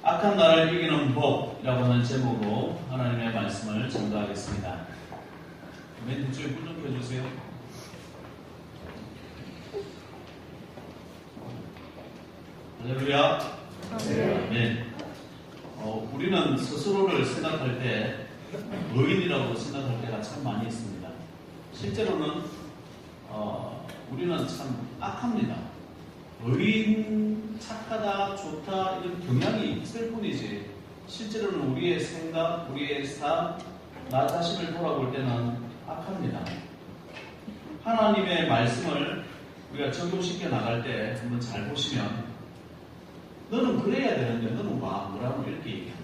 악한 나를 이기는 법이라고 하는 제목으로 하나님의 말씀을 전도하겠습니다. 맨 뒤쪽에 불 좀 켜주세요. 할렐루야. 네. 우리는 스스로를 생각할 때 의인이라고 생각할 때가 참 많이 있습니다. 실제로는 우리는 참 악합니다. 의인, 착하다, 좋다 이런 경향이 있을 뿐이지 실제로는 우리의 생각, 우리의 삶, 나 자신을 돌아볼 때는 악합니다. 하나님의 말씀을 우리가 적용시켜 나갈 때 한번 잘 보시면 너는 그래야 되는데 너는 뭐라고 이렇게 얘기합니다.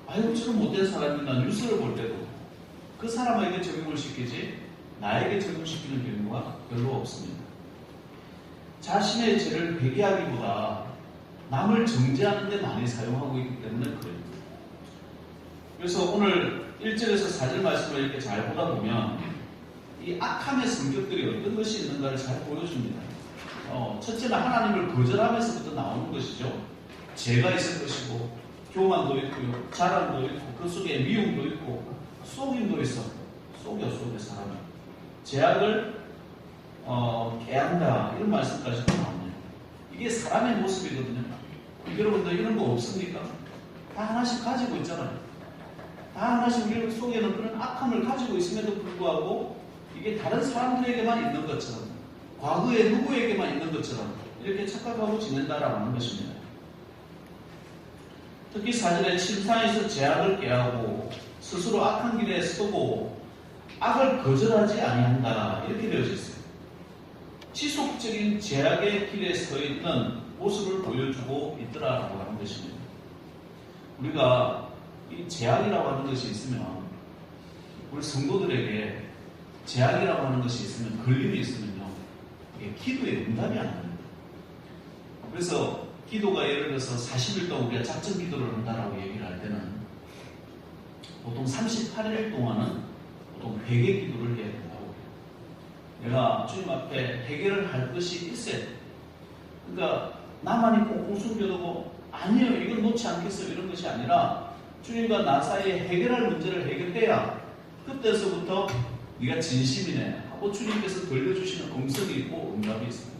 아유 저는 못된 사람이나 뉴스를 볼 때도 그 사람에게 적용을 시키지 나에게 적용시키는 경우가 별로 없습니다. 자신의 죄를 회개하기보다 남을 정죄하는 데 많이 사용하고 있기 때문에 그래요. 그래서 오늘 1절에서 4절 말씀을 이렇게 잘 보다 보면 이 악함의 성격들이 어떤 것이 있는가를 잘 보여줍니다. 첫째는 하나님을 거절하면서부터 나오는 것이죠. 죄가 있을 것이고 교만도 있고요, 자랑도 있고 그 속에 미움도 있고 속임도 있어. 속여 사람은 죄악을 깨한다 이런 말씀까지도 나옵니다. 이게 사람의 모습이거든요. 여러분들 이런 거 없습니까? 다 하나씩 가지고 있잖아요. 다 하나씩 우리 속에는 그런 악함을 가지고 있음에도 불구하고 이게 다른 사람들에게만 있는 것처럼 과거에 누구에게만 있는 것처럼 이렇게 착각하고 지낸다라고 하는 것입니다. 특히 4절에 침상에서 죄악을 깨하고 스스로 악한 길에 서고 악을 거절하지 아니한다 이렇게 되어져 있어요. 지속적인 죄악의 길에 서 있는 모습을 보여주고 있더라라고 하는 것입니다. 우리가 이 죄악이라고 하는 것이 있으면 우리 성도들에게 죄악이라고 하는 것이 있으면 걸림이 있으면요 이게 기도에 응답이 안 됩니다. 그래서 기도가 예를 들어서 40일 동안 우리가 작전 기도를 한다라고 얘기를 할 때는 보통 38일 동안은 보통 회개 기도를 해야 된다고 해요. 내가 주님 앞에 회개를 할 것이 있어야 돼요. 그러니까 나만이 꽁꽁 숨겨두고 아니요 이건 놓지 않겠어요 이런 것이 아니라 주님과 나 사이에 해결할 문제를 해결해야 그때서부터 네가 진심이네 하고 주님께서 돌려주시는 음성이 있고 응답이 있습니다.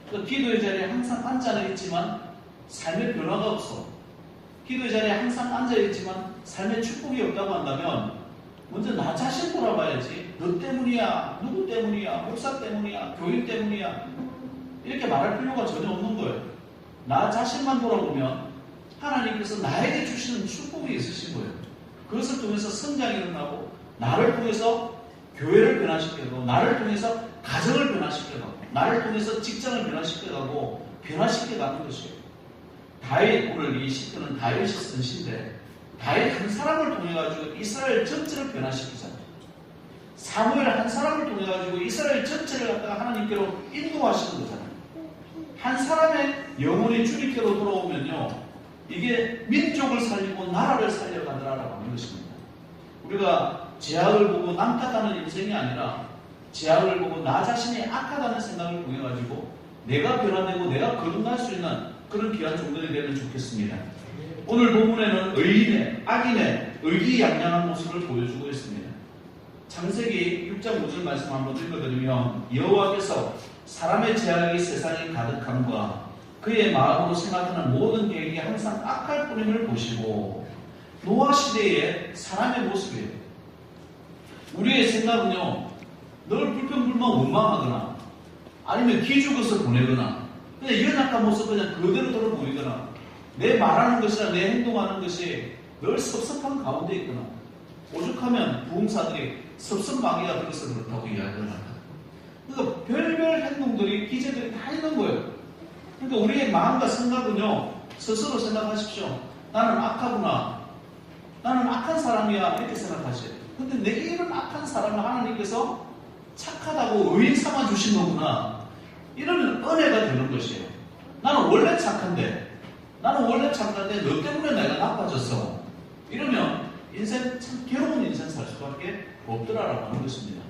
그러니까 기도의 자리에 항상 앉아는 있지만 삶의 변화가 없어. 기도의 자리에 항상 앉아있지만 삶의 축복이 없다고 한다면 먼저 나 자신 돌아봐야지. 너 때문이야, 누구 때문이야, 목사 때문이야, 교인 때문이야 이렇게 말할 필요가 전혀 없는 거예요. 나 자신만 돌아보면 하나님께서 나에게 주시는 축복이 있으신 거예요. 그것을 통해서 성장이 일어나고 나를 통해서 교회를 변화시켜가고 나를 통해서 가정을 변화시켜가고 나를 통해서 직장을 변화시켜가고 변화시켜가는 것이에요. 다윗, 오늘 이 시편은 다윗이 쓴 시인데 다윗 한 사람을 통해가지고 이스라엘 전체를 변화시키잖아요. 사무엘 한 사람을 통해가지고 이스라엘 전체를 갖다가 하나님께로 인도하시는 거잖아요. 한 사람의 영혼이 주님께로 돌아오면요 이게 민족을 살리고 나라를 살려가더라라고 하는 것입니다. 우리가 죄악을 보고 남 탓하는 인생이 아니라 죄악을 보고 나 자신이 악하다는 생각을 통해가지고 내가 변화되고 내가 거듭날 수 있는 그런 귀한 종들이 되면 좋겠습니다. 오늘 본문에는 의인의, 악인의 의기양양한 모습을 보여주고 있습니다. 창세기 6장 5절 말씀 한번 읽어드리면 여호와께서 사람의 죄악이 세상에 가득함과 그의 마음으로 생각하는 모든 계획이 항상 악할 뿐임을 보시고 노아 시대의 사람의 모습이에요. 우리의 생각은요 늘 불평불만 원망하거나 아니면 기죽어서 보내거나 그냥 연약한 모습 그냥 그대로 들어 보이거나 내 말하는 것이나 내 행동하는 것이 늘 섭섭한 가운데 있거나 오죽하면 부흥사들이 섭섭마귀가 들어서 그렇다고 이야기를 한다. 그러니까 별별 행동들이 기제들이 다 있는 거예요. 그러니까 우리의 마음과 생각은요 스스로 생각하십시오. 나는 악하구나. 나는 악한 사람이야 이렇게 생각하셔요. 근데 내 이런 악한 사람을 하나님께서 착하다고 의인 삼아 주신 거구나. 이러면 은혜가 되는 것이에요. 나는 원래 착한데 너 때문에 내가 나빠졌어. 이러면 인생 참 괴로운 인생 살 수밖에 없더라라고 하는 것입니다.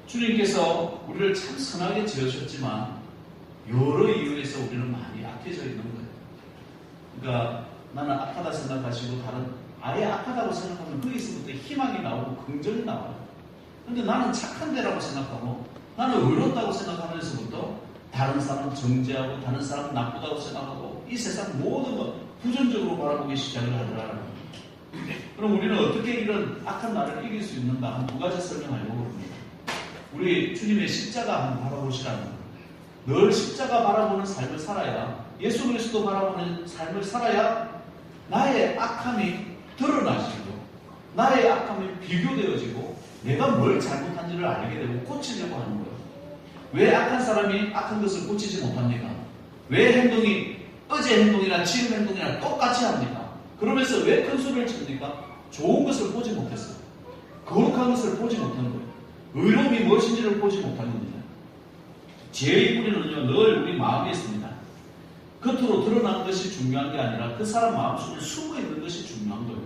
주님께서 우리를 참 선하게 지으셨지만 여러 이유에서 우리는 많이 약해져 있는 거예요. 그러니까 나는 악하다 생각하시고 다른 아예 악하다고 생각하면 거기서부터 희망이 나오고 긍정이 나와요. 근데 나는 착한 데라고 생각하고 나는 의롭다고 생각하면서부터 다른 사람은 정죄하고 다른 사람은 나쁘다고 생각하고 이 세상 모든 것 부정적으로 바라보기 시작을 하더라는 겁니다. 그럼 우리는 어떻게 이런 악한 나를 이길 수 있는가? 한 두 가지 설명하려고 합니다. 우리 주님의 십자가 한번 바라보시라는 겁니다. 늘 십자가 바라보는 삶을 살아야, 예수 그리스도 바라보는 삶을 살아야 나의 악함이 드러나시고 나의 악함이 비교되어지고 내가 뭘 잘못한지를 알게 되고 고치려고 하는 거예요. 왜 악한 사람이 악한 것을 고치지 못합니까? 왜 행동이 어제 행동이나 지금 행동이나 똑같이 합니까? 그러면서 왜 큰 소리를 칩니까? 좋은 것을 보지 못했어요. 거룩한 것을 보지 못한 거예요. 의로움이 무엇인지를 보지 못한 겁니다. 죄의 뿌리는요, 늘 우리 마음에 있습니다. 겉으로 드러나는 것이 중요한 게 아니라 그 사람 마음속에 숨어 있는 것이 중요한 거예요.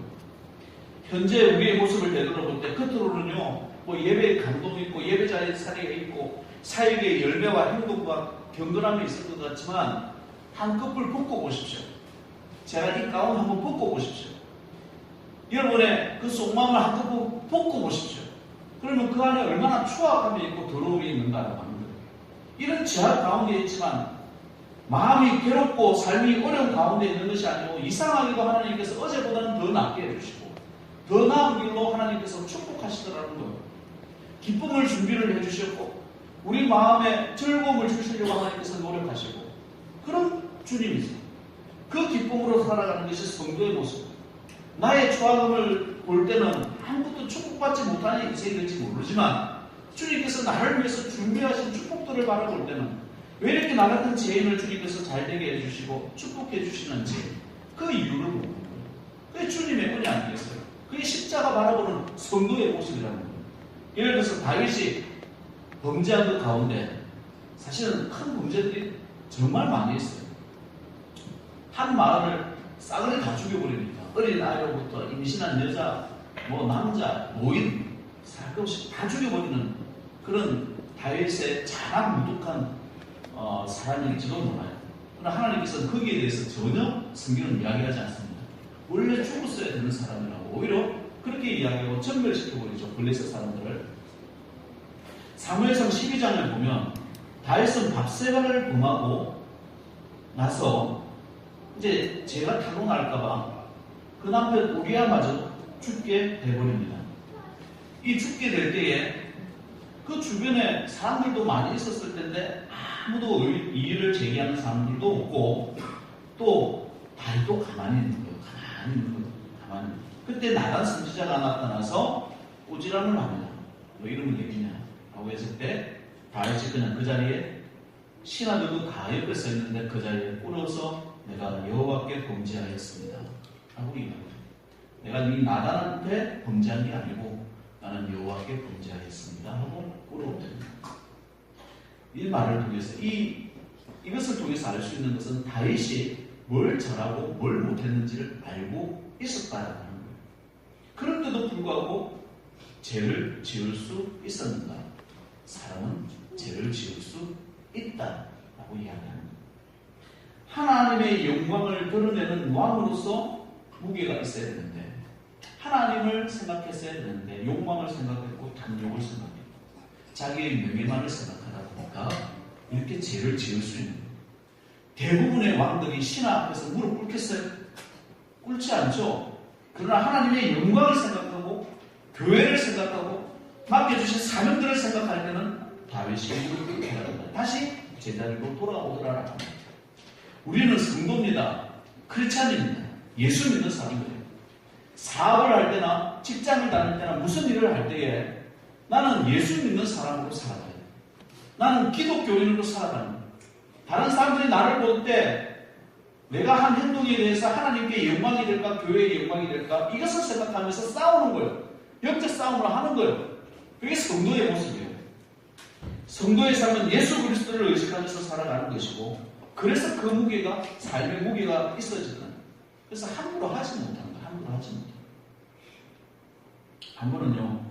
현재 우리의 모습을 되돌아볼 때 겉으로는요, 뭐 예배에 감동이 있고 예배자의 사례가 있고 사역의 열매와 행동과 경건함이 있을 것 같지만 한꺼풀 벗고 보십시오. 제가 이 가운 한번 벗고 보십시오. 여러분의 그 속마음을 한꺼풀 벗고 보십시오. 그러면 그 안에 얼마나 추악함이 있고 더러움이 있는가라고 하는 거예요. 이런 제약 가운데 있지만 마음이 괴롭고 삶이 어려운 가운데 있는 것이 아니고 이상하게도 하나님께서 어제보다는 더 낫게 해주시고 더 나은 길로 하나님께서 축복하시더라는 거예요. 기쁨을 준비를 해주셨고 우리 마음에 즐거움을 주시려고 하나님께서 노력하시고 그런 주님이죠. 그 기쁨으로 살아가는 것이 성도의 모습. 나의 초아함을 볼 때는 아무것도 축복받지 못하는 인생이 될지 모르지만 주님께서 나를 위해서 준비하신 축복들을 바라볼 때는 왜 이렇게 나 같은 죄인을 주님께서 잘되게 해주시고 축복해 주시는지 그 이유를 보는 거예요. 그게 주님의 은혜 아니겠어요? 그게 십자가 바라보는 성도의 모습이라는 거예요. 예를 들어서 다윗이 범죄한 그 가운데 사실은 큰 범죄들이 정말 많이 있어요. 한 마을을 싸그리 다 죽여버리니까 어린 아이로부터 임신한 여자, 뭐 남자, 노인 살 것 없이 다 죽여버리는 그런 다윗의 잔악 무독한 사람일지도 몰라요. 그러나 하나님께서는 거기에 대해서 전혀 성경은 이야기하지 않습니다. 원래 죽었어야 되는 사람이라고 오히려 그렇게 이야기하고 전멸시켜버리죠. 블레셋 사람들을. 사무엘상 12장을 보면 다윗은 밥세바를 범하고 나서 이제 죄가 타고날까봐 그 남편 우리아마저 죽게 돼버립니다. 이 죽게 될 때에 그 주변에 사람들도 많이 있었을 텐데 아무도 이의를 제기하는 사람들도 없고 또 다윗도 가만히 있는 거예요. 가만히 있는 거예요. 가만히. 그때 나단 선지자가 나타나서 오지랖을 합니다. 너 이름은 얘기냐? 라고 했을 때 다윗이 그냥 그 자리에 신하들도 다 옆에 서 있는데 그 자리에 꿇어서 내가 여호와께 범죄하였습니다. 라고 이야기합니다. 내가 네 나단한테 범죄한 게 아니고 나는 여호와께 범죄하였습니다. 하고 꿇어옵니다. 이 말을 통해서 이것을 통해서 알 수 있는 것은 다윗이 뭘 잘하고 뭘 못했는지를 알고 있었다는 거예요. 그런데도 불구하고 죄를 지을 수 있었는가? 사람은 죄를 지을 수 있다라고 이야기합니다. 하나님의 영광을 드러내는 왕으로서 무게가 있어야 되는데 하나님을 생각했어야 되는데 욕망을 생각했고 탐욕을 생각했고 자기의 명예만을 생각하다 보니까 이렇게 죄를 지을 수 있는 거예요. 대부분의 왕들이 신하 앞에서 무릎 꿇겠어요? 꿇지 않죠. 그러나 하나님의 영광을 생각하고 교회를 생각하고 맡겨주신 사명들을 생각할 때는 다윗이 무릎 꿇게 합니다. 다시 제자리로 돌아오더라라고 합니다. 우리는 성도입니다. 크리스찬입니다. 예수 믿는 사람들이에요. 사업을 할 때나 직장을 다닐 때나 무슨 일을 할 때에 나는 예수 믿는 사람으로 살아가요. 나는 기독교인으로 살아가요. 다른 사람들이 나를 볼 때 내가 한 행동에 대해서 하나님께 영광이 될까 교회의 영광이 될까 이것을 생각하면서 싸우는 거예요. 영적 싸움을 하는 거예요. 그게 성도의 모습이에요. 성도의 삶은 예수 그리스도를 의식하면서 살아가는 것이고 그래서 그 무게가 삶의 무게가 있어지는. 그래서 함부로 하지 못하는 거예요. 함부로 하지 못하는 거예요. 한 번은요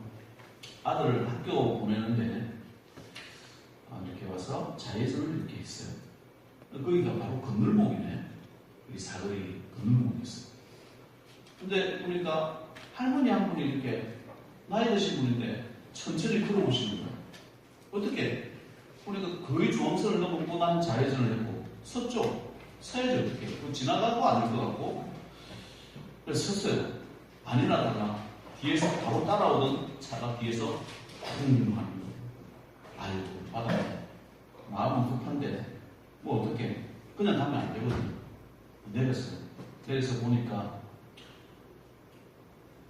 아들을 학교 보내는데 이렇게 와서 자회전을 이렇게 했어요. 거기가 바로 건널목이네. 우리 사거리 건너고 있어요. 근데 보니까 할머니 한 분이 이렇게 나이 드신 분인데 천천히 걸어오시는 거예요. 어떻게? 보니까 거의 중앙선을 넘고 난 좌회전을 했고 섰죠. 서야지 어떻게? 지나가고 아닐 것 같고 그래서 섰어요. 아니나 다르나 뒤에서 바로 따라오던 차가 뒤에서 쿵 하는 거예요. 아이고 받았네. 마음은 급한데 뭐 어떻게? 그냥 가면 안 되거든요. 내렸어요. 내려서 보니까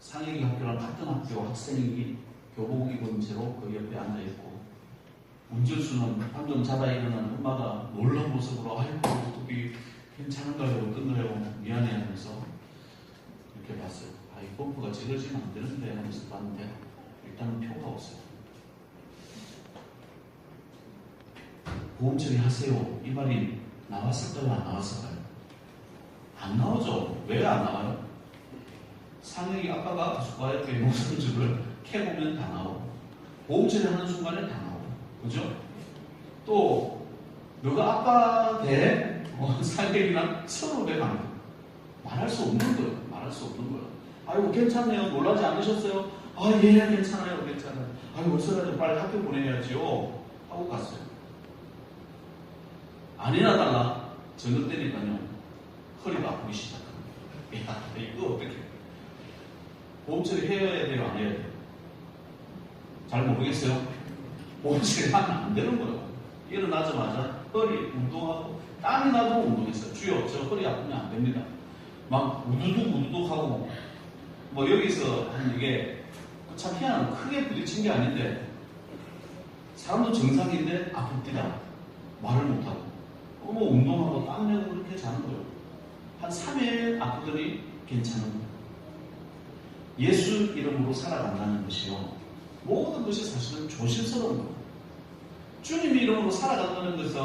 상익이 학교랑 같은 학교 학생이 교복 입은 채로 그 옆에 앉아있고 운전수는 방금 자다 일어난 엄마가 놀란 모습으로 아이고 어떻게 괜찮은가요? 어떤가요? 미안해 하면서 이렇게 봤어요. 이 범퍼가 제거지면 안 되는데 하면서 봤는데 일단은 표가 없어요. 보험 처리하세요. 이 말이 나왔을까요? 안 나왔을까요? 안 나오죠. 왜 안 나와요? 상혁이 아빠가 가족과 이렇게 모습을 캐보면 다 나오고 보험 처리하는 순간에 다 나오고 그죠? 또 너가 아빠 대 상혁이랑 서로 왜 말할 수 없는 거예요. 말할 수 없는 거예요. 아이고 괜찮네요. 놀라지 않으셨어요? 아 예 괜찮아요. 괜찮아요. 아이고 어서라도 빨리 학교 보내야지요. 하고 갔어요. 아니나 달라 저녁 때니까요. 허리가 아프기 시작합니다. 야 이거 어떻게 보험 처리 해야 돼요? 안 해야 돼요? 잘 모르겠어요. 보험 처리하면 안 되는 거예요. 일어나자마자 허리 운동하고 땀이 나도 운동했어요. 주여 저 허리 아프면 안 됩니다. 막 우두둑 하고 뭐 여기서 한 이게 참 희한한 크게 부딪힌 게 아닌데 사람도 정상인데 아픕니다. 말을 못하고 뭐 운동하고 땀 내고 그렇게 자는 거예요. 한 3일 아프더니 괜찮은 거예요. 예수 이름으로 살아간다는 것이요. 모든 것이 사실은 조심스러운 거예요. 주님 이름으로 살아간다는 것은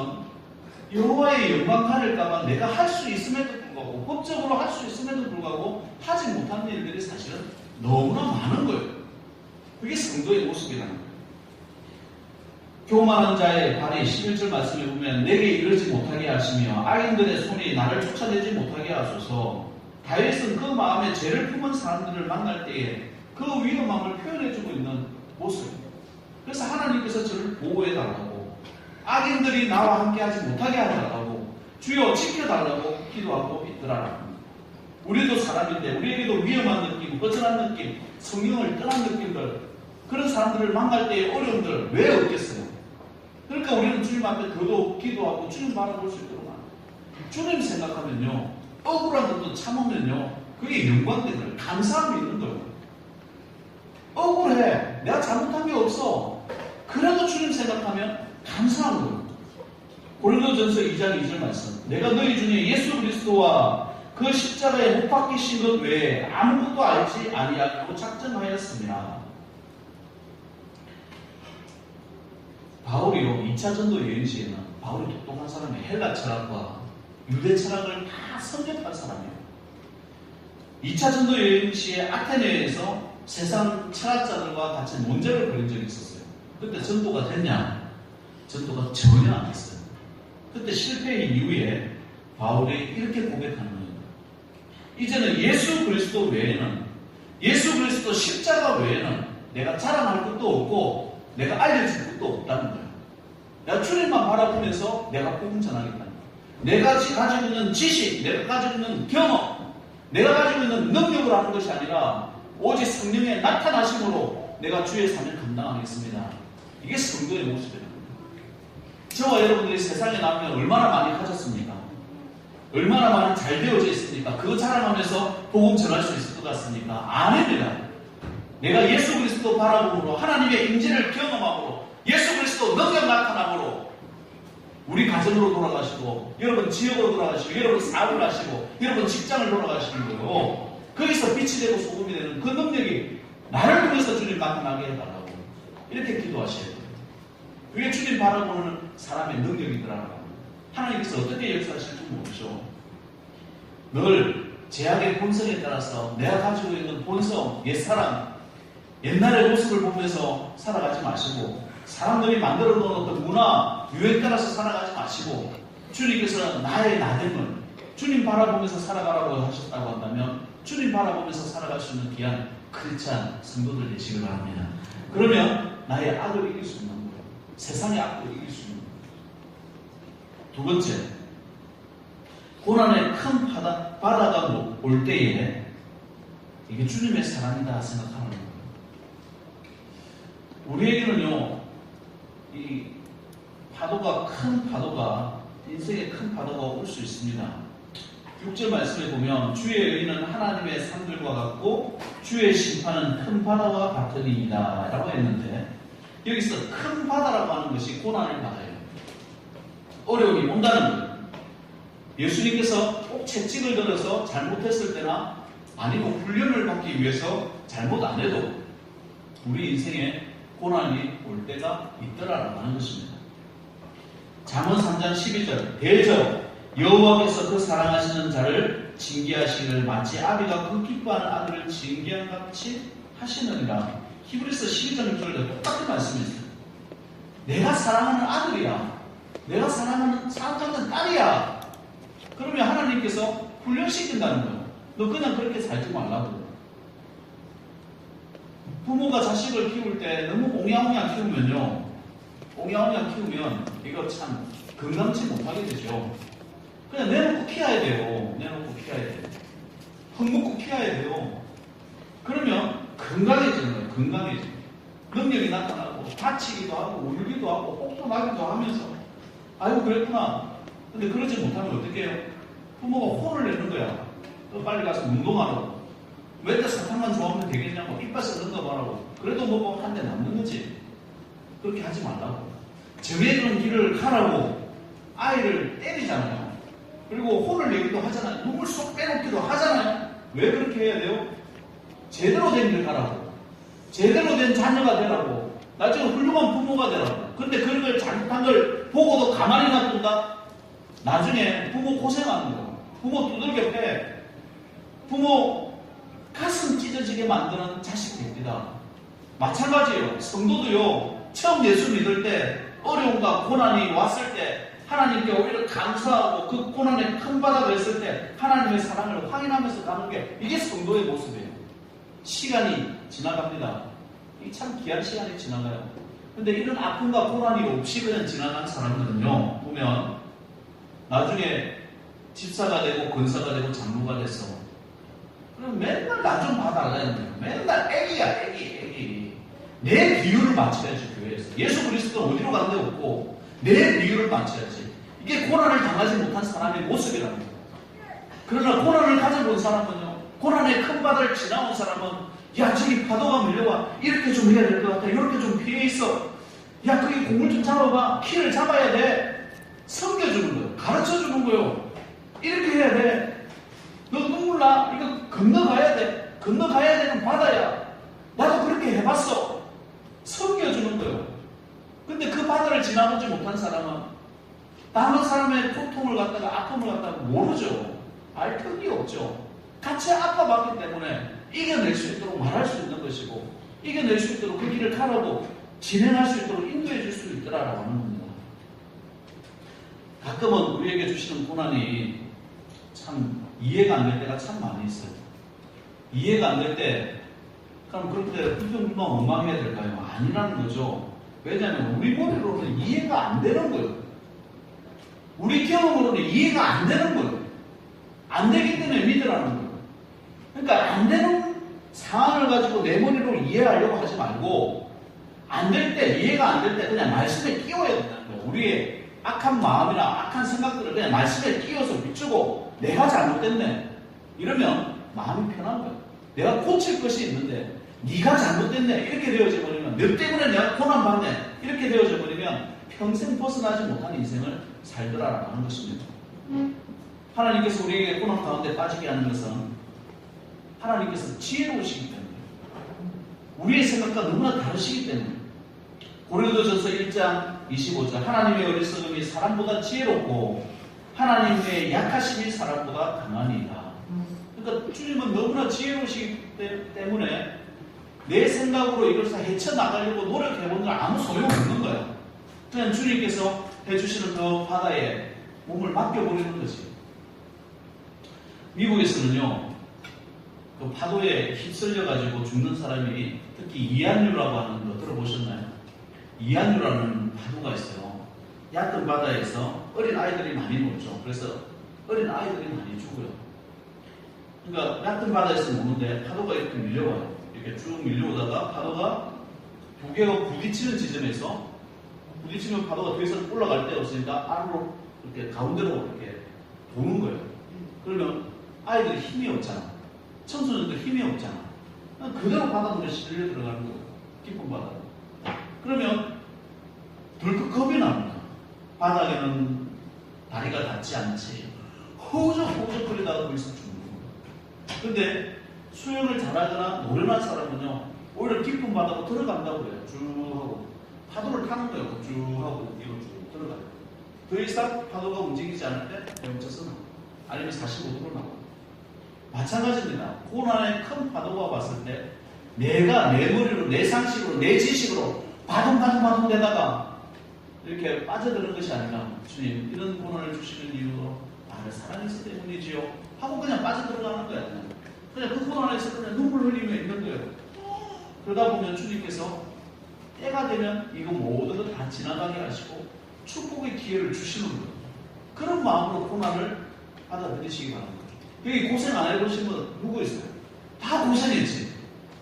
여호와의 영광 가릴까봐 내가 할 수 있음에도 불구하고 법적으로 할 수 있음에도 불구하고 하지 못하는 일들이 사실은 너무나 많은 거예요. 그게 성도의 모습이라는 거예요. 교만한 자의 발이 11절 말씀에 보면 내게 이르지 못하게 하시며 악인들의 손이 나를 쫓아내지 못하게 하소서. 다윗은 그 마음에 죄를 품은 사람들을 만날 때에 그 위험함을 표현해주고 있는 모습입니다. 그래서 하나님께서 저를 보호해달라고 악인들이 나와 함께하지 못하게 하달라고 주여 지켜달라고 기도하고 있더라. 우리도 사람인데 우리에게도 위험한 느낌, 거절한 느낌, 성경을 떠난 느낌들 그런 사람들을 만날 때의 어려움들 왜 없겠어요? 그러니까 우리는 주님 앞에 더더욱 기도하고 주님 바라볼 수 있도록 합니다. 주님 생각하면요 억울한 것도 참으면요 그게 영광되는 거예요. 감사함이 있는 거예요. 억울해. 내가 잘못한 게 없어. 그래도 주님 생각하면 감사한 거예요. 고린도전서 2장 2절 말씀. 내가 너희 중에 예수 그리스도와 그 십자가에 못 박히신 것 외에 아무것도 알지 아니하고 작정하였습니다. 바울이요 2차 전도 여행 시에는 바울이 똑똑한 사람이 헬라 철학과 유대 철학을 다 섭렵한 사람이에요. 2차 전도 여행 시에 아테네에서 세상 철학자들과 같이 논쟁을 벌인 적이 있었어요. 그때 전도가 됐냐? 전도가 전혀 안 됐어요. 그때 실패인 이후에 바울이 이렇게 고백하는 거예요. 이제는 예수 그리스도 외에는 예수 그리스도 십자가 외에는 내가 자랑할 것도 없고 내가 알려줄 것도 없다는 거예요. 내가 주님만 바라보면서 내가 복음 전하겠다는 거예요. 내가 가지고 있는 지식, 내가 가지고 있는 경험, 내가 가지고 있는 능력을 하는 것이 아니라 오직 성령의 나타나심으로 내가 주의 삶을 감당하겠습니다. 이게 성도의 모습이에요. 저와 여러분들이 세상에 나오면 얼마나 많이 가졌습니까? 얼마나 많이 잘 되어져 있습니까? 그거 자랑하면서 복음 전할 수 있을 것 같습니까? 아닙니다. 내가 예수 그리스도 바라봄으로 하나님의 임재를 경험함으로 예수 그리스도 능력 나타남으로 우리 가정으로 돌아가시고 여러분 지역으로 돌아가시고 여러분 사업을 하시고 여러분 직장을 돌아가시는 거예요. 거기서 빛이 되고 소금이 되는 그 능력이 나를 통해서 주님 나타나게 해달라고 이렇게 기도하셔야 돼요. 그게 주님 바라보는 사람의 능력이더라고요. 하나님께서 어떻게 역사하실지 모르죠. 늘 제약의 본성에 따라서 내가 가지고 있는 본성, 옛사람, 옛날의 모습을 보면서 살아가지 마시고 사람들이 만들어 놓은 어떤 문화, 유행 따라서 살아가지 마시고 주님께서는 나의 나됨을 주님 바라보면서 살아가라고 하셨다고 한다면 주님 바라보면서 살아갈 수 있는 귀한 크리스찬 성도들 되시길 바랍니다. 그러면 나의 악을 이길 수 있는 거예요. 세상의 악을 이길 수 있는 거예요. 두 번째, 고난의 큰 바다가 올 때에 이게 주님의 사랑이다 생각하는 거예요. 우리에게는요, 이 파도가, 큰 파도가, 인생의 큰 파도가 올 수 있습니다. 6절 말씀에 보면 주의 의는 하나님의 산들과 같고 주의 심판은 큰 바다와 같으니이다 라고 했는데, 여기서 큰 바다라고 하는 것이 고난의 바다예요. 어려움이 온다는 거예요. 예수님께서 꼭 채찍을 들어서 잘못했을 때나 아니면 훈련을 받기 위해서 잘못 안 해도 우리 인생에 고난이 올 때가 있더라라고 하는 것입니다. 잠언 3장 12절 대저 여호와께서 그 사랑하시는 자를 징계하시기를 마치 아비가 그 기뻐하는 아들을 징계한 같이 하시느니라. 히브리서 12장 6절도 똑같은 말씀이 있어요. 내가 사랑하는 아들이야. 내가 사랑하는 딸이야. 그러면 하나님께서 훈련시킨다는 거예요. 너 그냥 그렇게 살지 말라고. 부모가 자식을 키울 때 너무 옹야옹야 키우면요, 옹야옹야 키우면 이거 참 건강치 못하게 되죠. 그냥 내놓고 키워야 돼요. 내놓고 키워야 돼요. 흙먹고 키워야 돼요. 그러면 건강해지는 거예요. 건강해지는 거예요. 능력이 나타나고 다치기도 하고 울기도 하고 혹도 나기도 하면서 아이고 그랬구나. 근데 그러지 못하면 어떻게 해요? 부모가 혼을 내는 거야. 또 빨리 가서 운동하라고. 왜 사탕만 좋아하면 되겠냐고. 이빨을 던져봐라고. 그래도 뭐 한 대 남는 거지. 그렇게 하지 말라고. 정해진 길을 가라고 아이를 때리잖아요. 그리고 혼을 내기도 하잖아요. 눈물 쏙 빼놓기도 하잖아요. 왜 그렇게 해야 돼요? 제대로 된 길 가라고. 제대로 된 자녀가 되라고. 나중에 훌륭한 부모가 되라고. 근데 그런 걸 잘못한 걸 보고도 가만히 놔둔다? 나중에 부모 고생하는 거예요. 부모 두들겨 패. 부모 가슴 찢어지게 만드는 자식 됩니다. 마찬가지예요. 성도도요, 처음 예수 믿을 때 어려움과 고난이 왔을 때 하나님께 오히려 감사하고 그 고난의 큰 바다가 있을 때 하나님의 사랑을 확인하면서 가는 게 이게 성도의 모습이에요. 시간이 지나갑니다. 이 참 귀한 시간이 지나가요. 근데 이런 아픔과 고난이 없이 그냥 지나간 사람들은요, 보면 나중에 집사가 되고 권사가 되고 장로가 됐어. 그럼 맨날 나 좀 봐달라는 거예요. 맨날 애기야, 애기. 내 비율을 맞춰야지, 교회에서. 예수 그리스도는 어디로 가는 데 없고 내 비율을 맞춰야지. 이게 고난을 당하지 못한 사람의 모습이라는 거예요. 그러나 고난을 가져본 사람은요, 고난의 큰 바다를 지나온 사람은 야, 저기 파도가 밀려와. 이렇게 좀 해야 될 것 같아. 이렇게 좀 피해 있어. 야, 거기 공을 좀 잡아봐. 키를 잡아야 돼. 섬겨주는 거예요. 가르쳐주는 거예요. 이렇게 해야 돼. 너 눈물 나? 이거 건너가야 돼. 건너가야 되는 바다야. 나도 그렇게 해봤어. 섬겨주는 거예요. 근데 그 바다를 지나보지 못한 사람은 다른 사람의 고통을 갖다가 아픔을 갖다가 모르죠. 알 턱이 없죠. 같이 아파봤기 때문에 이겨낼 수 있도록 말할 수 있는 것이고, 이겨낼 수 있도록 그 길을 가라고 진행할 수 있도록 인도해 줄 수 있더라라고 하는 겁니다. 가끔은 우리에게 주시는 고난이 참 이해가 안 될 때가 참 많이 있어요. 이해가 안 될 때, 그럼 그럴 때 불평불만 원망해야 될까요? 아니라는 거죠. 왜냐하면 우리 머리로는 이해가 안 되는 거예요. 우리 경험으로는 이해가 안 되는 거예요. 안 되기 때문에 믿으라는 거예요. 그러니까 안 되는 상황을 가지고 내 머리로 이해하려고 하지 말고, 안 될 때, 이해가 안 될 때 그냥 말씀에 끼워야 된다는 거예요. 우리의 악한 마음이나 악한 생각들을 그냥 말씀에 끼워서 비추고, 내가 잘못됐네. 이러면 마음이 편한 거예요. 내가 고칠 것이 있는데 네가 잘못됐네. 이렇게 되어져 버리면, 너 때문에 내가 고난받네. 이렇게 되어져 버리면 평생 벗어나지 못하는 인생을 살더라라고 하는 것입니다. 하나님께서 우리에게 고난 가운데 빠지게 하는 것은 하나님께서 지혜로우시기 때문에, 우리의 생각과 너무나 다르시기 때문에. 고린도전서 1장 25절 하나님의 어리석음이 사람보다 지혜롭고 하나님의 약하심이 사람보다 강하니이다. 그러니까 주님은 너무나 지혜로우시기 때문에 내 생각으로 이것을 헤쳐나가려고 노력해보는 건 아무 소용없는 거예요. 그냥 주님께서 해주시는 그 바다에 몸을 맡겨버리는 거지. 미국에서는요, 그 파도에 휩쓸려가지고 죽는 사람이 특히 이안류라고 하는 거 들어보셨나요? 이안류라는 파도가 있어요. 얕은 바다에서 어린 아이들이 많이 놀죠. 그래서 어린 아이들이 많이 죽어요. 그러니까 얕은 바다에서 노는데 파도가 이렇게 밀려와요. 이렇게 쭉 밀려오다가 파도가 두 개가 부딪히는 지점에서 부딪히면 파도가 더 이상 올라갈 데 없으니까 아래로 이렇게 가운데로 이렇게 도는 거예요. 그러면 아이들이 힘이 없잖아. 청소년들 힘이 없잖아. 그대로 바닷물에 실려 들어가는 거예요. 깊은 바다로. 그러면 덜컥 겁이 납니다. 바닥에는 다리가 닿지 않지. 허우적허우적거리다가 거기서 죽는 거예요. 근데 수영을 잘하거나 노련한 사람은요, 오히려 깊은 바다로 들어간다고 해요. 쭉 하고. 파도를 타는 거예요. 쭉 하고 뒤로 쭉 들어가요. 더 이상 파도가 움직이지 않을 때 헤엄쳐서 나와요. 아니면 45도로 나와요. 마찬가지입니다. 고난의 큰 파도가 왔을 때 내가 내 머리로, 내 상식으로, 내 지식으로 바둥바둥 되다가 이렇게 빠져드는 것이 아니라 주님, 이런 고난을 주시는 이유로 나를 사랑해서 때문이지요 하고 그냥 빠져들어가는 거야. 그냥 그 고난에서 그냥 눈물 흘리며 있는 거예요. 그러다 보면 주님께서 때가 되면 이거 모든 것 다 지나가게 하시고 축복의 기회를 주시는 거예요. 그런 마음으로 고난을 받아들이시기 바랍니다. 여기 고생 안 해보신 분 누구 있어요? 다 고생했지.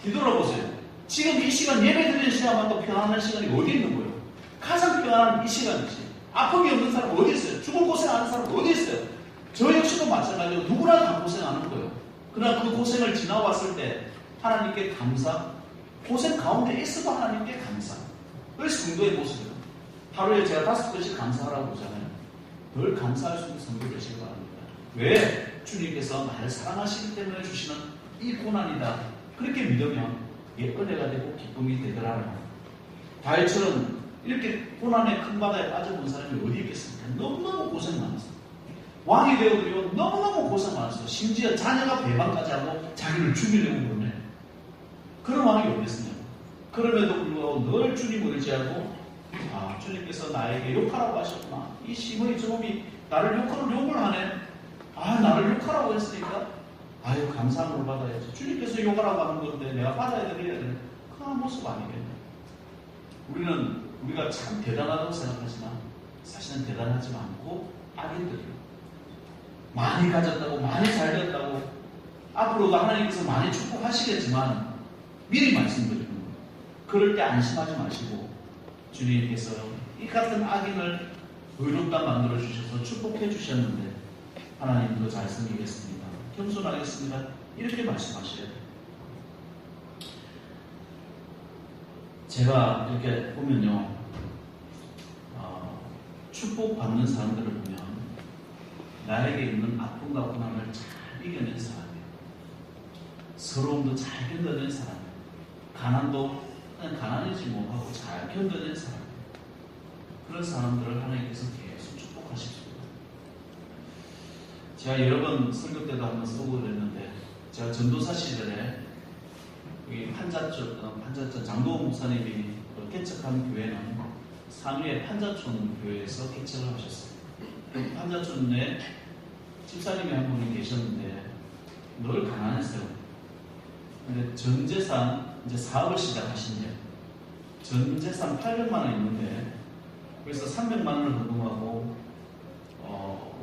뒤돌아보세요. 지금 이 시간 예배 드리는 시간만도 평안한 시간이 어디 있는 거예요? 가장 평안한 이 시간이지. 아픔이 없는 사람 어디 있어요? 죽을 고생하는 사람 어디 있어요? 저 역시도 마찬가지로 누구나 다 고생하는 거예요. 그러나 그 고생을 지나왔을 때 하나님께 감사, 고생 가운데 있어도 하나님께 감사. 그래서 성도의 모습이에요. 하루에 제가 5번씩 감사하라고 그러잖아요. 늘 감사할 수 있는 성도 되시기 바랍니다. 왜? 주님께서 나를 사랑하시기 때문에 주시는 이 고난이다. 그렇게 믿으면 은혜가 되고 기쁨이 되더라는 다윗처럼 이렇게 고난의 큰 바다에 빠져본 사람이 어디 있겠습니까? 너무너무 고생 많았어요. 왕이 되어도요, 너무너무 고생 많았어요. 심지어 자녀가 배반까지 하고 자기를 죽이려고 그러네. 그런 왕이 어디 있습니까? 그럼에도 불구하고 늘 주님을 의지하고, 아, 주님께서 나에게 욕하라고 하셨구나. 이 심의 저놈이 나를 욕을 하네. 아, 나를 욕하라고 했으니까 아유, 감사함을 받아야지. 주님께서 욕하라고 하는 건데 내가 받아야 되야 되는 그런 모습 아니겠네. 우리가 참 대단하다고 생각하지만 사실은 대단하지 않고 악인들이에요. 많이 가졌다고, 많이 잘 됐다고, 앞으로도 하나님께서 많이 축복하시겠지만 미리 말씀드리는 거예요. 그럴 때 안심하지 마시고 주님께서 이 같은 악인을 의롭다 만들어 주셔서 축복해 주셨는데 하나님도 잘 섬기겠습니다. 겸손하겠습니다. 이렇게 말씀하셔야 돼요. 제가 이렇게 보면요, 축복받는 사람들을 보면 나에게 있는 아픔과 고난을 잘 이겨낸 사람이에요. 서러움도 잘 견뎌낸 사람이에요. 가난도 그냥 가난이지 뭐 하고 잘 견뎌낸 사람이에요. 그런 사람들을 하나님께서 계속 축복하십니다. 제가 여러 번 설교 때도 한번 써보고 그랬는데, 제가 전도사 시절에 여기 판자촌 장도원 목사님이 개척한 교회는 상위의 판자촌 교회에서 개척을 하셨어요. 판자촌에 집사님이 한 분이 계셨는데 늘 가난했어요. 근데 전 재산, 이제 사업을 시작하신대요. 전 재산 800만 원 있는데, 그래서 300만 원을 헌금하고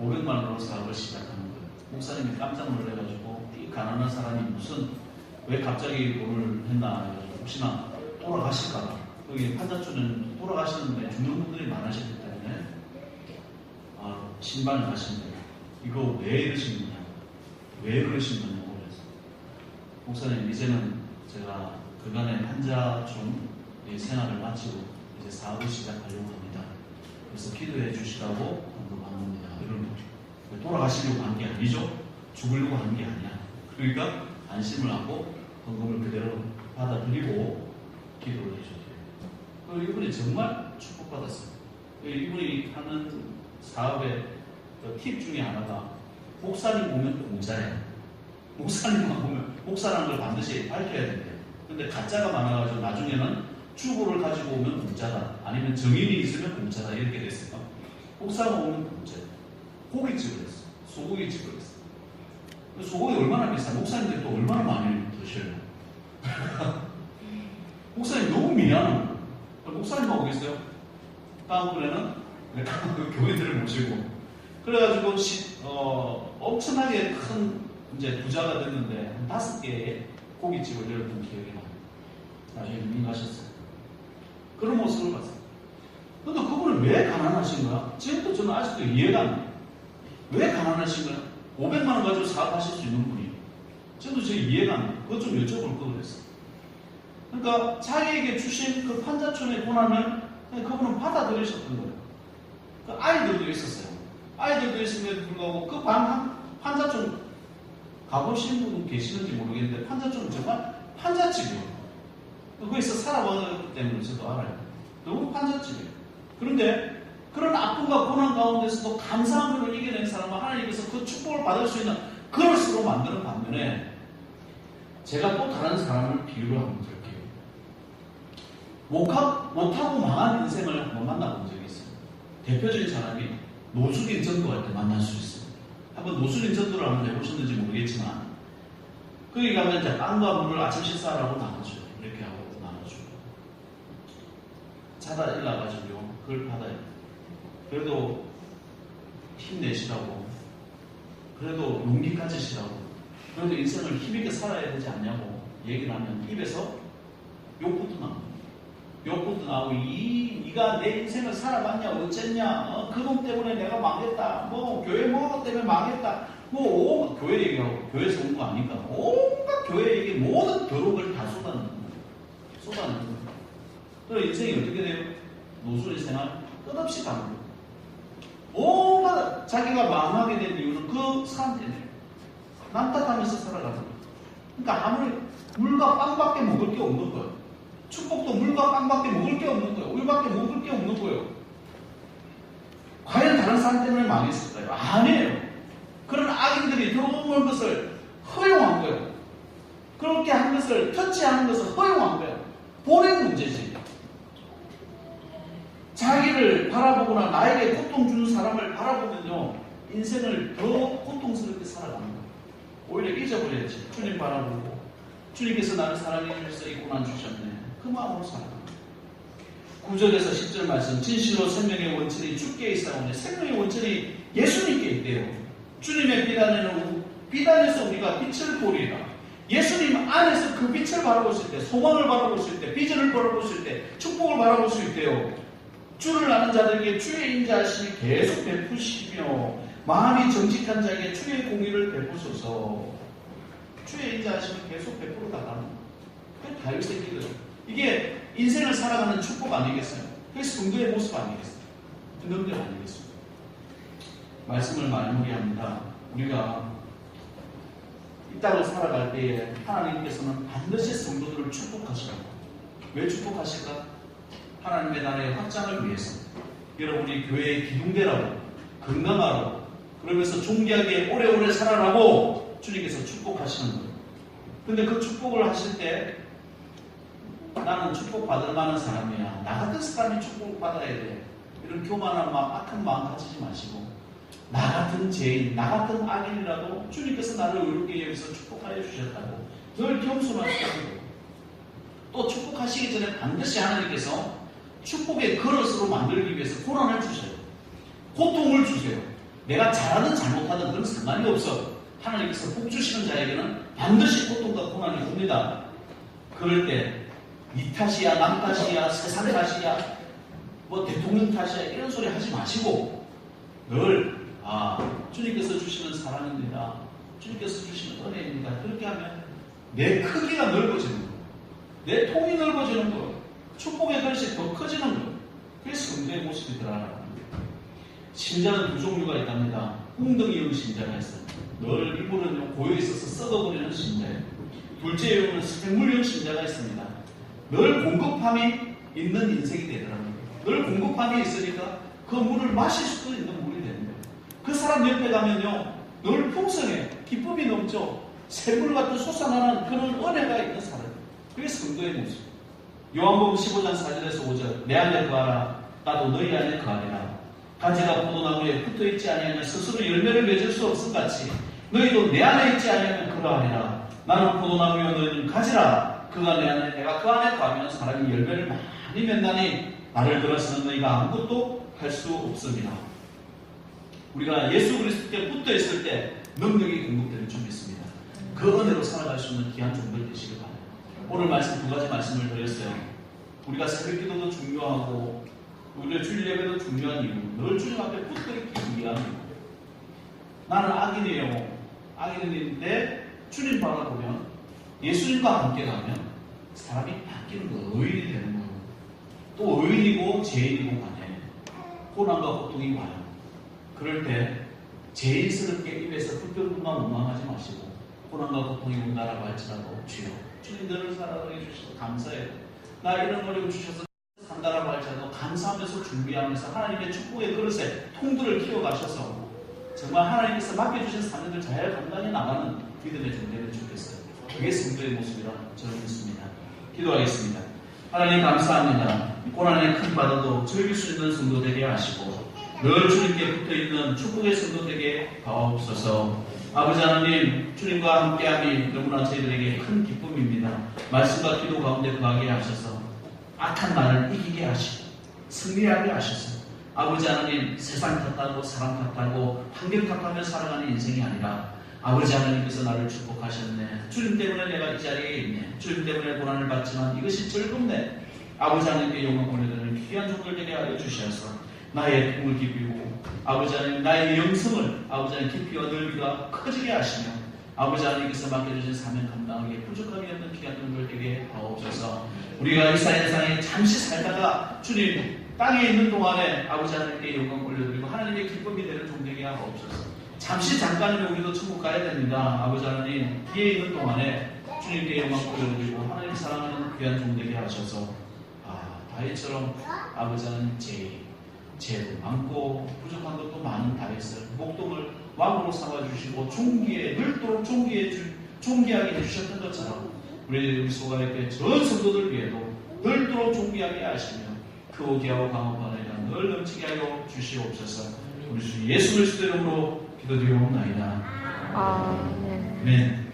500만 원으로 사업을 시작하는 거예요. 목사님이 깜짝 놀래가지고, 이 가난한 사람이 왜 갑자기 돈을 했나, 혹시나 돌아가실까. 여기 판자촌은 돌아가시는데 죽는 분들이 많으시기 때문에 신방을 가시는데, 이거 왜 이러신 거냐, 왜 그러신 거냐고 그래서, 목사님, 이제는 제가 그간의 판자촌 생활을 마치고 이제 사업을 시작하려고 합니다. 그래서 기도해 주시라고 헌금한 겁니다. 이런 거. 돌아가시려고 한 게 아니죠. 죽으려고 한 게 아니야. 그러니까 안심을 하고 헌금을 그대로 받아들이고 기도를 해줘요. 이분이 정말 축복받았어요. 이분이 하는 사업의 팁 중에 하나가, 목사님 보면 공짜예요. 목사님만 보면, 목사라는 걸 반드시 밝혀야 된대요. 근데 가짜가 많아가지고 나중에는 주보를 가지고 오면 공짜다, 아니면 정인이 있으면 공짜다, 이렇게 됐어요. 목사가 오면 공짜예요. 고깃집을 했어요. 소고기집을 했어요. 소고기 얼마나 비싸? 목사님들이 또 얼마나 많이 드셔요? 목사님 너무 미안한 거예요. 목사님만 오겠어요? 다음번에는 그 교회들을 모시고 그래가지고 엄청나게 큰 이제 부자가 됐는데 한 5개의 고깃집을 열었던 기억이 나요. 나중에 이민 가셨어요. 그런 모습을 봤어요. 근데 그분은 왜 가난하신 거야? 지금도 저는 아직도 이해가 안 돼요. 왜 가난하신 거야? 500만 원 가지고 사업하실 수 있는 분이. 저도 제 이해가 안 돼요. 그것 좀 여쭤볼 걸 그랬어요. 그러니까 자기에게 주신 그 판자촌의 고난을 그분은 받아들이셨던 거예요. 그 아이들도 있었어요. 아이들도 있음에도 불구하고 그 판자촌 가보신 분 계시는지 모르겠는데 판자촌은 정말 판잣집이에요. 거기서 살아봤기 때문에 저도 알아요. 너무 판잣집이에요. 그런데 그런 아픔과 고난 가운데서도 감사한 것을 이겨낸 사람은 하나님께서 그 축복을 받을 수 있는 그릇으로 만드는 반면에 제가 또 다른 사람을 비유를 한번 드릴게요. 못하고 망한 인생을 한번 만나본 적이 있어요. 대표적인 사람이 노숙인 전도할 때 만날 수 있어요. 한번 노숙인 전도를 한번 해보셨는지 모르겠지만 거기 가면 이제 빵과 물을 아침 식사라고 나눠줘요. 이렇게 하고 나눠줘요. 자다 일어나가지고 그걸 받아요. 그래도 힘내시라고, 그래도 용기 가지시라고, 그래도 인생을 힘있게 살아야 되지 않냐고 얘기를 하면 입에서 욕부터 나옵니다. 욕부터 나오고 네가 내 인생을 살아봤냐 어쨌냐 그놈 때문에 내가 망했다 뭐 교회 뭐 때문에 망했다 뭐 교회 얘기하고 교회에서 온 거 아니까 온갖 교회 얘기 모든 교록을 다 쏟아내는 거예요. 그래서 인생이 어떻게 돼요? 노숙의 생활 끝없이 가는 거예요. 온갖 자기가 망하게 된 이유는 그 사람 때문에 남 탓하면서 살아가는 거예요. 그러니까 아무리 물과 빵밖에 먹을 게 없는 거예요. 축복도 물과 빵밖에 먹을 게 없는 거예요. 우유밖에 먹을 게 없는 거예요. 과연 다른 사람 때문에 망했을까요? 아니에요. 그런 악인들이 들어온 것을 허용한 거예요. 그렇게 한 것을 터치하는 것을 허용한 거예요. 본인 문제지. 자기를 바라보거나 나에게 고통 주는 사람을 바라보면요 인생을 더 고통스럽게 살아가는 거예요. 오히려 잊어버려야지. 주님 바라보고 주님께서 나를 사랑해 주셔서 이 고난 주셨네. 그 마음으로 살아갑니다. 9절에서 10절 말씀 진실로 생명의 원천이 주께 있사오니 생명의 원천이 예수님께 있대요. 주님의 비단에서 우리가 빛을 보리라. 예수님 안에서 그 빛을 바라볼 수 있대. 소망을 바라볼 수 있대. 비전을 바라볼 수 있대. 축복을 바라볼 수 있대요. 주를 아는 자들에게 주의 인자하심이 계속 베푸시며 마음이 정직한 자에게 주의 공의를 베푸소서. 주의 인자하심을 계속 베풀어 나가는 그게 다윗의 기도예요. 이게 인생을 살아가는 축복 아니겠어요? 그게 성도의 모습 아니겠어요? 그놈들 아니겠어요? 말씀을 마무리합니다. 우리가 이 땅을 살아갈 때에 하나님께서는 반드시 성도들을 축복하시라고. 왜 축복하실까? 하나님의 나라의 확장을 위해서 여러분이 교회의 기둥되라고 건강하라고 그러면서 존귀하게 오래오래 살아라고 주님께서 축복하시는 거예요. 근데 그 축복을 하실 때 나는 축복받을 만한 사람이야. 나 같은 사람이 축복받아야 돼. 이런 교만한 마음, 악한 마음 가지지 마시고 나 같은 죄인, 나 같은 악인이라도 주님께서 나를 의롭게 여기서 축복하여 주셨다고 늘 겸손하시고 또 축복하시기 전에 반드시 하나님께서 축복의 그릇으로 만들기 위해서 고난을 주셔요. 고통을 주세요. 내가 잘하든 잘못하든 그런 상관이 없어. 하나님께서 복 주시는 자에게는 반드시 고통과 고난이 옵니다. 그럴 때 네 탓이야, 남 탓이야, 세상 탓이야, 뭐 대통령 탓이야 이런 소리 하지 마시고 늘 주님께서 주시는 사랑입니다. 주님께서 주시는 은혜입니다. 그렇게 하면 내 크기가 넓어지는 거예요. 내 통이 넓어지는 거예요. 축복의 그릇이 더 커지는 거예요. 그게 성도의 모습이 드러나는 거예요. 신자는 두 종류가 있답니다. 웅덩이형 신자가 있어요. 늘 일부는 고여 있어서 썩어버리는 신자예요. 둘째로는 생물형 신자가 있습니다. 늘 공급함이 있는 인생이 되더라고요. 늘 공급함이 있으니까 그 물을 마실 수도 있는 물이 되는 거예요. 그 사람 옆에 가면요 늘 풍성해. 기쁨이 넘쳐. 샘물 같은 솟아나는 그런 은혜가 있는 사람. 그게 성도의 모습. 요한복음 15장 4절에서 5절 내 안에 거하라 나도 너희 안에 거하리라. 가지가 포도나무에 붙어있지 아니하면 스스로 열매를 맺을 수 없음같이 너희도 내 안에 있지 않으면 그러하리라. 나는 포도나무여 너희는 가지라. 그가 내 안에 내가 그 안에 거하면 사람이 열매를 많이 맺나니 나를 들어서는 너희가 아무것도 할 수 없습니다. 우리가 예수 그리스도께 붙어 있을 때 능력이 공급되는 줄 믿습니다. 그 은혜로 살아갈 수 있는 귀한 종들 되시길 바랍니다. 오늘 말씀 두 가지 말씀을 드렸어요. 우리가 새벽 기도도 중요하고 우리의 주일 예배도 중요한 이유, 늘 주님 앞에 붙어 있기 위함이고, 나는 악인이에요. 악인인데 주님 바라보면, 예수님과 함께 가면 사람이 바뀌는 거예요. 의인이 되는 거예요. 또 의인이고 죄인이고 간에 고난과 고통이 와요. 그럴 때 죄인스럽게 입에서 불평불만 원망하지 마시고, 고난과 고통이 온다라고 할지라도 주여 주님 너를 사랑해 주셔서 감사해요. 나 이런 어려움 주셔서 산다라고 할지라도 감사하면서 준비하면서 하나님의 축복의 그릇에 통들을 키워가셔서 정말 하나님께서 맡겨주신 사명을 잘 감당해 나가는 믿음의 존재를 주겠어요. 그게 성도의 모습이라 저는 믿습니다. 기도하겠습니다. 하나님 감사합니다. 고난의 큰 바다도 즐길 수 있는 성도 되게 하시고 늘 주님께 붙어있는 축복의 성도 되게 하옵소서. 아버지 하나님, 주님과 함께함이 너무나 저희들에게 큰 기쁨입니다. 말씀과 기도 가운데 거하게 하셔서 악한 날을 이기게 하시고 승리하게 하셔서 아버지 하나님, 세상 탓하고 사람 탓하고 환경 탓하며 살아가는 인생이 아니라 아버지 하나님께서 나를 축복하셨네. 주님 때문에 내가 이 자리에 있네. 주님 때문에 고난을 받지만 이것이 즐겁네. 아버지 하나님께 영광 올려드리는 귀한 종들 되게 하여 주셔서 나의 꿈을 깊이고 아버지 하나님 나의 영성을 아버지 하나님 깊이와 넓이가 커지게 하시며 아버지 하나님께서 맡겨주신 사명 감당하기에 부족함이 없는 귀한 종들 되게 하옵소서. 우리가 이 세상에 잠시 살다가 주님 땅에 있는 동안에 아버지 하나님께 영광 올려드리고 하나님의 기쁨이 되는 종 되게 하옵소서. 잠시 잠깐이면 우리도 천국 가야 됩니다. 아버지 하나님 뒤에 있는 동안에 주님께 영광 올려드리고 하나님 사랑하는 귀한 종 되게 하셔서 다윗처럼 아버지 하나님 죄도 많고 부족한 것도 많은 다윗을 목동을 왕으로 삼아주시고 늘도록 존귀하게 해주셨던 것처럼 우리 소가에게 전 성도들 위에도 늘도록 존귀하게 하시며 그 오기하고 강한 은혜가 늘 넘치게 하여 주시옵소서. 우리 주 예수 그리스도 이름으로 기도드리옵나이다. 아멘.